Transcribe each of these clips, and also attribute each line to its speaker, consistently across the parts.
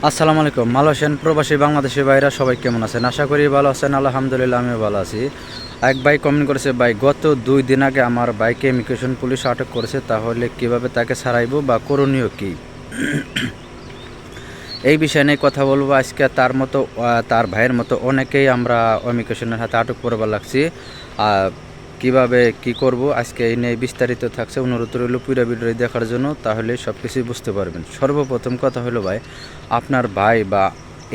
Speaker 1: আসসালামু আলাইকুম। মালয়েশিয়ান প্রবাসী বাংলাদেশি ভাইরা সবাই কেমন আছেন? আশা করি ভালো আছেন। আলহামদুলিল্লাহ আমিও ভালো আছি। এক ভাই কমেন্ট করেছে, ভাই গত 2 দিন আগে আমার বাইকে ইমিগ্রেশন পুলিশ আটক করেছে, তাহলে কিভাবে তাকে ছাড়াইবো বা করণীয় কী? এই বিষয় নিয়ে কথা বলবো আজকে। তার ভাইয়ের মতো অনেকেই আমরা ইমিগ্রেশনের হাতে আটক করবার লাগছি। কিভাবে কি করব আজকে এই নিয়ে বিস্তারিত থাকছে। অনুরোধ রইল পুরো ভিডিও দেখার জন্য, তাহলে সব কিছুই বুঝতে পারবেন। সর্বপ্রথম কথা হলো ভাই, আপনার ভাই বা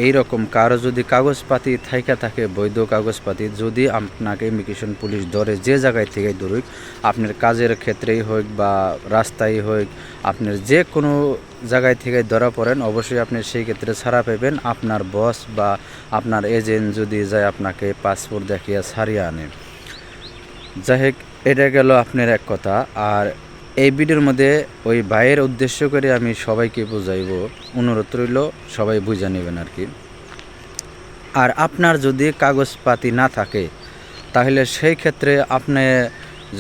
Speaker 1: এই রকম কারো যদি কাগজপাতি থাইকা থাকে, বৈধ কাগজপাতি, যদি আপনাকে ইমিগ্রেশন পুলিশ ধরে, যে জায়গায় থেকে ধরুক, আপনার কাজের ক্ষেত্রেই হোক বা রাস্তায় হোক, আপনার যে কোনো জায়গায় থেকে ধরা পড়েন, অবশ্যই আপনি সেই ক্ষেত্রে ছাড়া পাবেন। আপনার বস বা আপনার এজেন্ট যদি যায় আপনাকে পাসপোর্ট দেখিয়ে ছাড়িয়ে আনে। যাই হোক, এটা গেল আপনার এক কথা। আর এই ভিডিওর মধ্যে ওই ভাইয়ের উদ্দেশ্য করে আমি সবাইকে বুঝাইব, অনুরোধ রইল সবাই বুঝে নেবেন আর কি। আর আপনার যদি কাগজপাতি না থাকে, তাহলে সেই ক্ষেত্রে আপনি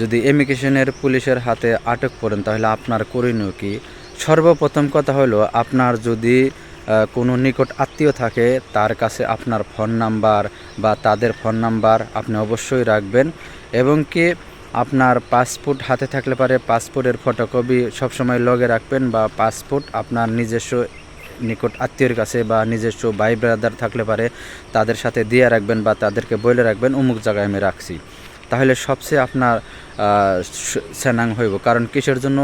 Speaker 1: যদি ইমিগ্রেশনের পুলিশের হাতে আটক করেন, তাহলে আপনার করণীয় কী? সর্বপ্রথম কথা হলো, আপনার যদি কোনো নিকট আত্মীয় থাকে, তার কাছে আপনার ফোন নাম্বার বা তাদের ফোন নাম্বার আপনি অবশ্যই রাখবেন। এবং কি আপনার পাসপোর্ট হাতে থাকলে পারে পাসপোর্টের ফটোকপি সবসময় লগে রাখবেন, বা পাসপোর্ট আপনার নিজস্ব নিকট আত্মীয়ের কাছে বা নিজস্ব ভাই ব্রাদার থাকলে পারে তাদের সাথে দিয়ে রাখবেন, বা তাদেরকে বলে রাখবেন অমুক জায়গায় আমি রাখছি। তাহলে সবচেয়ে আপনার সেনাং হইব। কারণ কিসের জন্য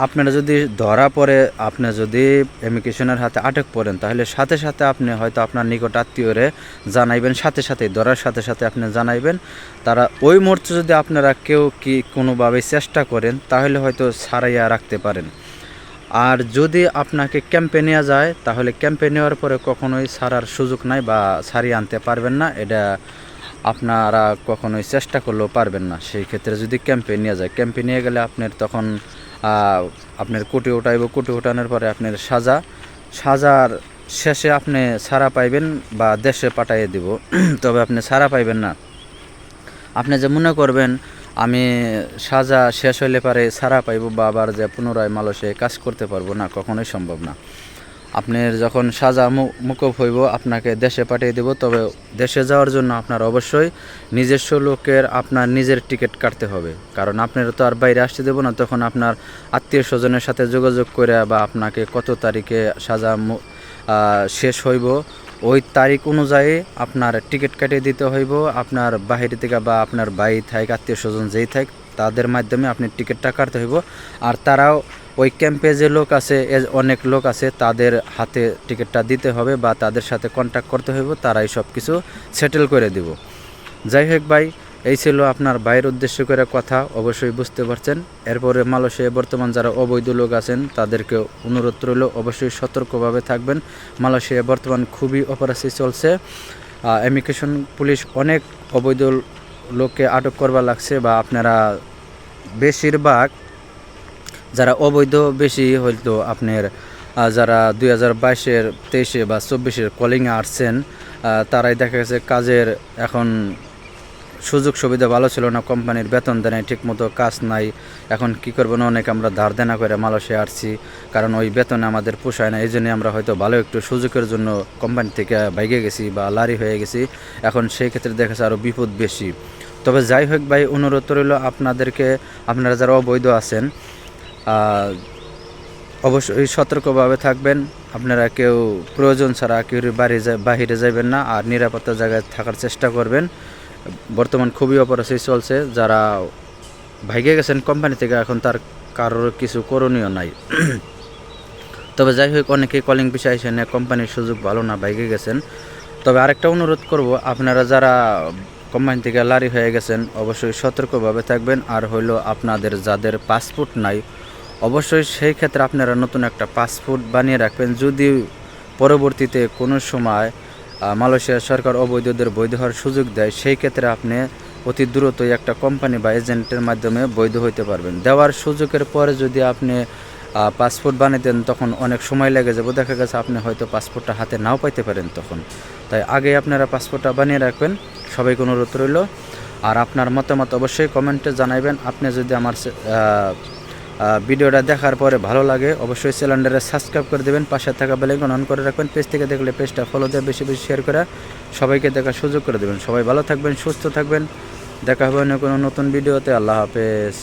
Speaker 1: আপনারা যদি ধরা পড়ে, আপনি যদি ইমিগ্রেশনের হাতে আটক পড়েন, তাহলে সাথে সাথে আপনি হয়তো আপনার নিকট আত্মীয়রে জানাইবেন, সাথে সাথে ধরার সাথে সাথে আপনি জানাইবেন। তারা ওই মুহূর্তে যদি আপনারা কেউ কোনোভাবে চেষ্টা করেন, তাহলে হয়তো ছাড়াইয়া রাখতে পারেন। আর যদি আপনাকে ক্যাম্পে নেওয়া যায়, তাহলে ক্যাম্পে নেওয়ার পরে কখনোই ছাড়ার সুযোগ নাই বা ছাড়িয়ে আনতে পারবেন না। এটা আপনারা কখনোই চেষ্টা করলেও পারবেন না। সেই ক্ষেত্রে যদি ক্যাম্পে নিয়ে যায়, ক্যাম্পে নিয়ে গেলে আপনার তখন আপনার কোর্টে উঠাইব, কোর্টে উঠানোর পরে আপনার সাজার শেষে আপনি ছাড়া পাইবেন বা দেশে পাঠিয়ে দিব। তবে আপনি ছাড়া পাইবেন না। আপনি যে মনে করবেন আমি সাজা শেষ হইলে পারে ছাড়া পাইব বা আবার যে পুনরায় মালয়েশিয়ায় কাজ করতে পারবো না, কখনোই সম্ভব না। আপনার যখন সাজা মুকুব হইব, আপনাকে দেশে পাঠিয়ে দেব। তবে দেশে যাওয়ার জন্য আপনার অবশ্যই নিজস্ব লোকের আপনার নিজের টিকিট কাটতে হবে। কারণ আপনারা তো আর বাইরে আসতে দেবো না। তখন আপনার আত্মীয় স্বজনের সাথে যোগাযোগ করে বা আপনাকে কত তারিখে সাজা শেষ হইব, ওই তারিখ অনুযায়ী আপনার টিকিট কাটিয়ে দিতে হইব। আপনার বাহির থেকে বা আপনার ভাই থাক, আত্মীয় স্বজন যেই থাক, তাদের মাধ্যমে আপনি টিকিটটা কাটতে হইব। আর তারাও ওই ক্যাম্পে যে লোক আছে, অনেক লোক আছে, তাদের হাতে টিকিটটা দিতে হবে বা তাদের সাথে কন্ট্যাক্ট করতে হইব। তারাই সব কিছু সেটেল করে দিব। যাই হোক ভাই, এই ছিল আপনার ভাইয়ের উদ্দেশ্য করে কথা, অবশ্যই বুঝতে পারছেন। এরপরে মালয়েশিয়ায় বর্তমান যারা অবৈধ লোক আছেন, তাদেরকে অনুরোধ রইল অবশ্যই সতর্কভাবে থাকবেন। মালয়েশিয়ায় বর্তমান খুবই অপরাধী চলছে। ইমিগ্রেশন পুলিশ অনেক অবৈধ লোককে আটক করবার লাগছে, বা আপনারা বেশিরভাগ যারা অবৈধ বেশি হয়তো আপনার যারা 2022-এর 23-এ বা 24-এর কলিংয়ে আসছেন, তারাই দেখা গেছে কাজের এখন সুযোগ সুবিধা ভালো ছিল না, কোম্পানির বেতন দেয় নাই ঠিকমতো, কাজ নাই। এখন কি করবেন, অনেক আমরা ধার দেনা করে মালয়েশিয়া আসছি, কারণ ওই বেতনে আমাদের পোষায় না। এই জন্যে আমরা হয়তো ভালো একটু সুযোগের জন্য কোম্পানি থেকে বাইকে গেছি বা লারি হয়ে গেছি। এখন সেই ক্ষেত্রে দেখা যাচ্ছে আরও বিপদ বেশি। তবে যাই হোক ভাই, অনুরোধ রইল আপনাদেরকে, আপনারা যারা অবৈধ আছেন অবশ্যই সতর্কভাবে থাকবেন। আপনারা কেউ প্রয়োজন ছাড়া কেউ বাহিরে যাবেন না, আর নিরাপত্তা জায়গায় থাকার চেষ্টা করবেন। বর্তমান খুবই অপরাধী চলছে। যারা ভাইগে গেছেন কোম্পানি থেকে, এখন তার কারোর কিছু করণীয় নাই। তবে যাই হোক, অনেকেই কলিং বিষয় এসে নিয়ে কোম্পানির সুযোগ ভালো না, ভাইগে গেছেন। তবে আরেকটা অনুরোধ করব, আপনারা যারা কোম্পানি থেকে লারি হয়ে গেছেন, অবশ্যই সতর্কভাবে থাকবেন। আর হইলো আপনাদের যাদের পাসপোর্ট নাই, অবশ্যই সেই ক্ষেত্রে আপনারা নতুন একটা পাসপোর্ট বানিয়ে রাখবেন। যদি পরবর্তীতে কোনো সময় মালয়েশিয়া সরকার অবৈধদের বৈধ হওয়ার সুযোগ দেয়, সেই ক্ষেত্রে আপনি অতি দ্রুতই একটা কোম্পানি বা এজেন্টের মাধ্যমে বৈধ হইতে পারবেন। দেওয়ার সুযোগের পরে যদি আপনি পাসপোর্ট বানিয়ে দেন, তখন অনেক সময় লেগে যাবে। দেখা গেছে আপনি হয়তো পাসপোর্টটা হাতে নাও পাইতে পারেন তখন। তাই আগে আপনারা পাসপোর্টটা বানিয়ে রাখবেন। সবাইকে অনুরোধ রইল। আর আপনার মতামত অবশ্যই কমেন্টে জানাইবেন। আপনি যদি আমার ভিডিওটা দেখার পরে ভালো লাগে অবশ্যই চ্যানেলটা সাবস্ক্রাইব করে দেবেন, পাশে থাকা বেল আইকন অন করে রাখবেন, পেজ থেকে দেখলে পেজটা ফলো দিয়ে বেশি বেশি শেয়ার করে সবাইকে দেখার সুযোগ করে দেবেন। সবাই ভালো থাকবেন, সুস্থ থাকবেন, দেখা হবে অন্য কোনো নতুন ভিডিওতে। আল্লাহ হাফেজ।